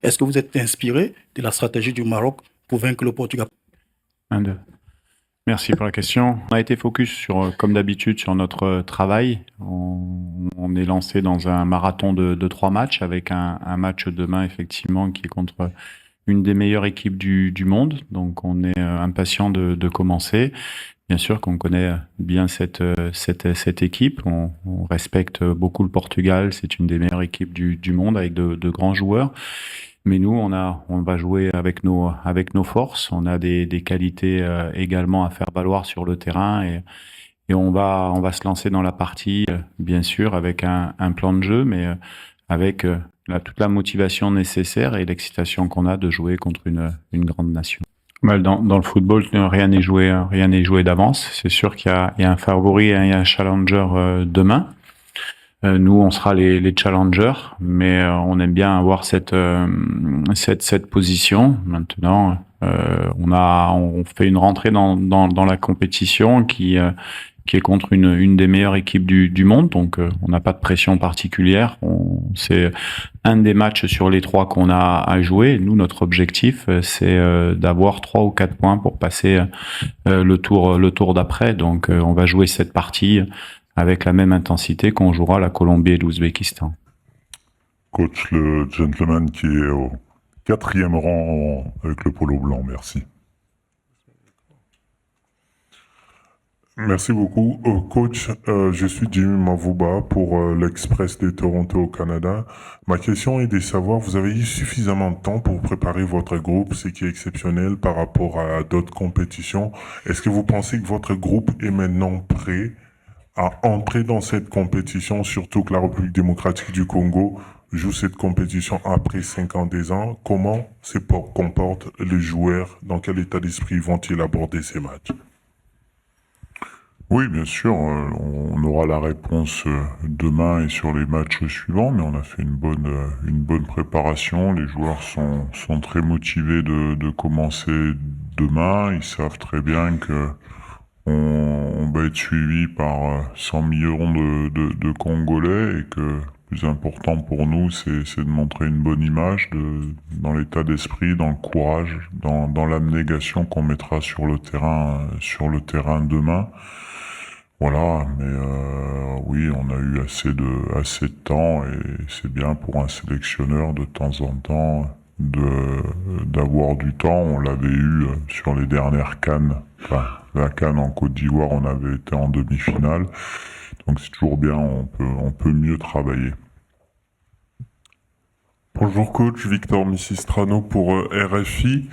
Est-ce que vous êtes inspiré de la stratégie du Maroc pour vaincre le Portugal? Un, deux. Merci pour la question. On a été focus sur, comme d'habitude, sur notre travail. On est lancé dans un marathon de 3 matchs avec un match demain, effectivement, qui est contre une des meilleures équipes du monde. Donc, on est impatient de commencer. Bien sûr qu'on connaît bien cette équipe. On respecte beaucoup le Portugal. C'est une des meilleures équipes du monde avec de grands joueurs. Mais nous, on va jouer avec nos forces. On a des qualités également à faire valoir sur le terrain et on va se lancer dans la partie, bien sûr, avec un plan de jeu, mais avec toute la motivation nécessaire et l'excitation qu'on a de jouer contre une grande nation. Well, dans le football, rien n'est joué d'avance. C'est sûr il y a un favori et un challenger demain. Nous, on sera les challengers, mais on aime bien avoir cette position. Maintenant, on fait une rentrée dans la compétition qui est contre une des meilleures équipes du monde, donc on n'a pas de pression particulière. C'est un des matchs sur les 3 qu'on a à jouer. Nous, notre objectif, c'est d'avoir 3 ou 4 points pour passer le tour d'après. Donc, on va jouer cette partie avec la même intensité qu'on jouera la Colombie et l'Ouzbékistan. Coach, le gentleman qui est au 4e rang avec le polo blanc, merci. Merci beaucoup. Coach, je suis Jimmy Mavouba pour l'Express de Toronto au Canada. Ma question est de savoir, vous avez eu suffisamment de temps pour préparer votre groupe, ce qui est exceptionnel par rapport à d'autres compétitions. Est-ce que vous pensez que votre groupe est maintenant prêt à entrer dans cette compétition, surtout que la République démocratique du Congo joue cette compétition après 52 ans? Comment se comportent les joueurs? Dans quel état d'esprit vont-ils aborder ces matchs? Oui, bien sûr, on aura la réponse demain et sur les matchs suivants, mais on a fait une bonne préparation. Les joueurs sont très motivés de commencer demain. Ils savent très bien que on va être suivi par 100 millions de Congolais et que le plus important pour nous, c'est de montrer une bonne image dans l'état d'esprit, dans le courage, dans l'abnégation qu'on mettra sur le terrain demain. Voilà, mais oui, on a eu assez de temps et c'est bien pour un sélectionneur de temps en temps d'avoir du temps. On l'avait eu sur les dernières CAN. Enfin, la CAN en Côte d'Ivoire, on avait été en demi-finale. Donc c'est toujours bien, on peut mieux travailler. Bonjour coach, Victor Missistrano pour RFI.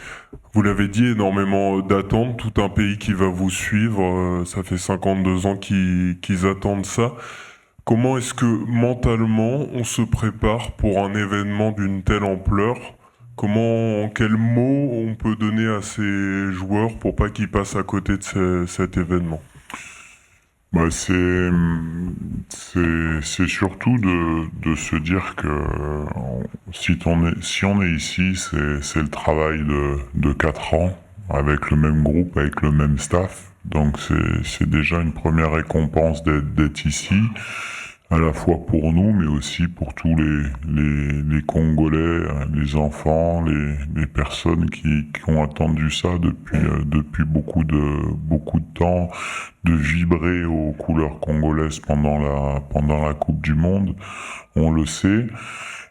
Vous l'avez dit, énormément d'attentes, tout un pays qui va vous suivre, ça fait 52 ans qu'ils attendent ça. Comment est-ce que mentalement on se prépare pour un événement d'une telle ampleur? Comment, quels mots on peut donner à ces joueurs pour pas qu'ils passent à côté de cet événement? Bah c'est surtout de se dire que si on est ici, c'est le travail de 4 ans avec le même groupe, avec le même staff. Donc c'est déjà une première récompense d'être ici, à la fois pour nous, mais aussi pour tous les Congolais, les enfants, les personnes qui ont attendu ça depuis beaucoup de temps, de vibrer aux couleurs congolaises pendant la Coupe du Monde, on le sait.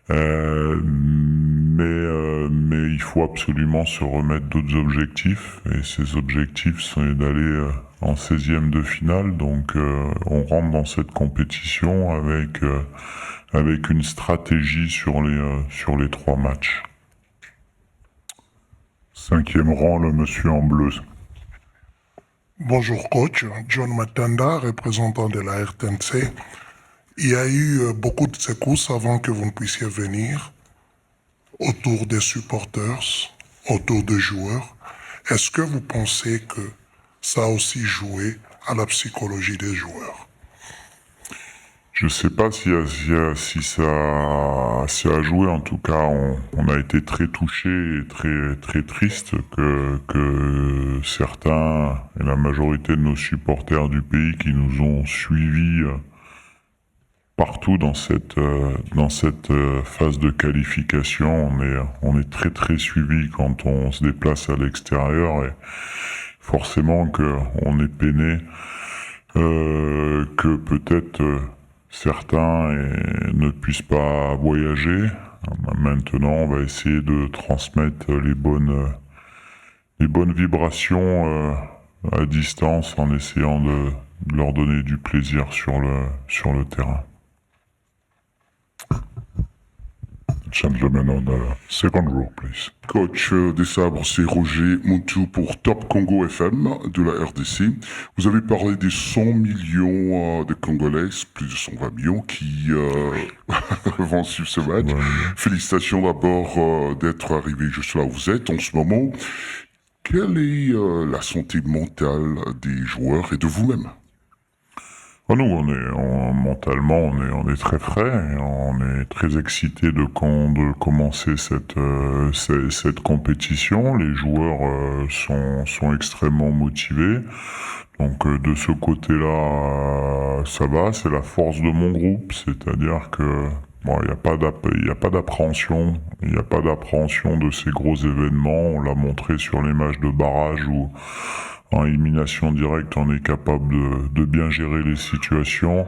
Mais il faut absolument se remettre d'autres objectifs, et ces objectifs c'est d'aller en 16e de finale. Donc on rentre dans cette compétition avec une stratégie sur les 3 matchs. 5e rang, le monsieur en bleu. Bonjour coach, John Matanda, représentant de la RTNC. Il y a eu beaucoup de secousses avant que vous ne puissiez venir, autour des supporters, autour des joueurs. Est-ce que vous pensez que ça a aussi joué à la psychologie des joueurs? Je sais pas si ça a joué. En tout cas, on a été très touchés et très triste que certains et la majorité de nos supporters du pays qui nous ont suivis partout dans cette phase de qualification. On est très très suivi quand on se déplace à l'extérieur, et forcément qu'on est peiné que peut-être certains ne puissent pas voyager. Maintenant, on va essayer de transmettre les bonnes vibrations à distance, en essayant de leur donner du plaisir sur le terrain. Gentlemen on the second row, please. Coach des Sabres, c'est Roger Montou pour Top Congo FM de la RDC. Vous avez parlé des 100 millions de Congolais, plus de 120 millions, qui vont suivre ce match. Ouais. Félicitations d'abord d'être arrivé juste là où vous êtes en ce moment. Quelle est la santé mentale des joueurs et de vous-même? Nous, mentalement, on est très frais, et on est très excités de commencer cette compétition. Les joueurs sont extrêmement motivés. Donc de ce côté-là, ça va, c'est la force de mon groupe, c'est-à-dire que il n'y a pas d'appréhension, de ces gros événements. On l'a montré sur les matchs de barrage où en élimination directe, on est capable de bien gérer les situations.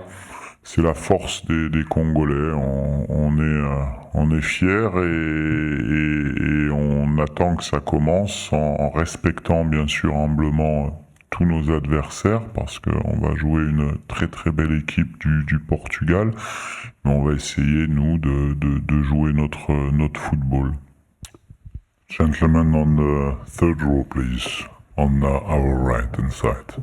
C'est la force des Congolais. On est fiers, et on attend que ça commence en respectant bien sûr humblement tous nos adversaires, parce qu'on va jouer une très très belle équipe du Portugal. Mais on va essayer, nous, de jouer notre football. Gentlemen on the third row, please. On our right hand side.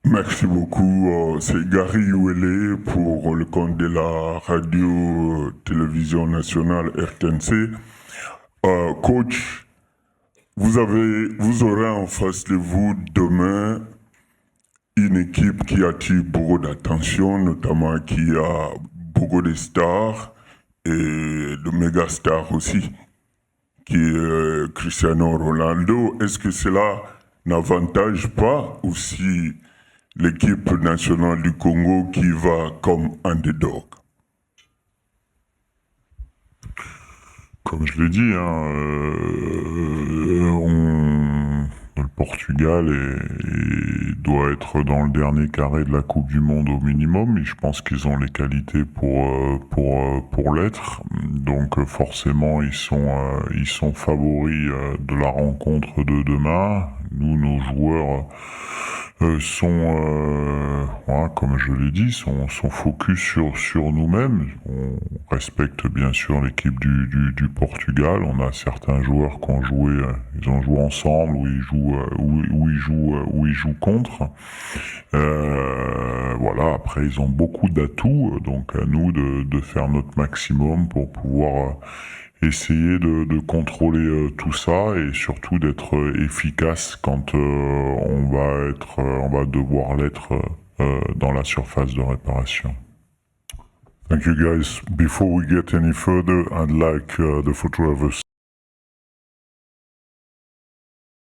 Merci beaucoup. C'est Gary Ouellet pour le compte de la radio-télévision nationale RTNC. Coach, vous aurez en face de vous demain une équipe qui attire beaucoup d'attention, notamment qui a beaucoup de stars et de méga stars aussi, qui est Cristiano Ronaldo. Est-ce que cela n'avantage pas aussi l'équipe nationale du Congo qui va comme underdog? Comme je l'ai dit, le Portugal doit être dans le dernier carré de la Coupe du Monde au minimum, et je pense qu'ils ont les qualités pour l'être. Donc forcément, ils sont favoris de la rencontre de demain. Nous, nos joueurs comme je l'ai dit, sont focus sur nous-mêmes. On respecte bien sûr l'équipe du Portugal. On a certains joueurs qui ont joué, ils ont joué ensemble, où ils jouent contre. Après ils ont beaucoup d'atouts, donc à nous de faire notre maximum pour pouvoir essayer de contrôler tout ça, et surtout d'être efficace quand on va devoir l'être dans la surface de réparation. Thank you guys. Before we get any further, I'd like the photographers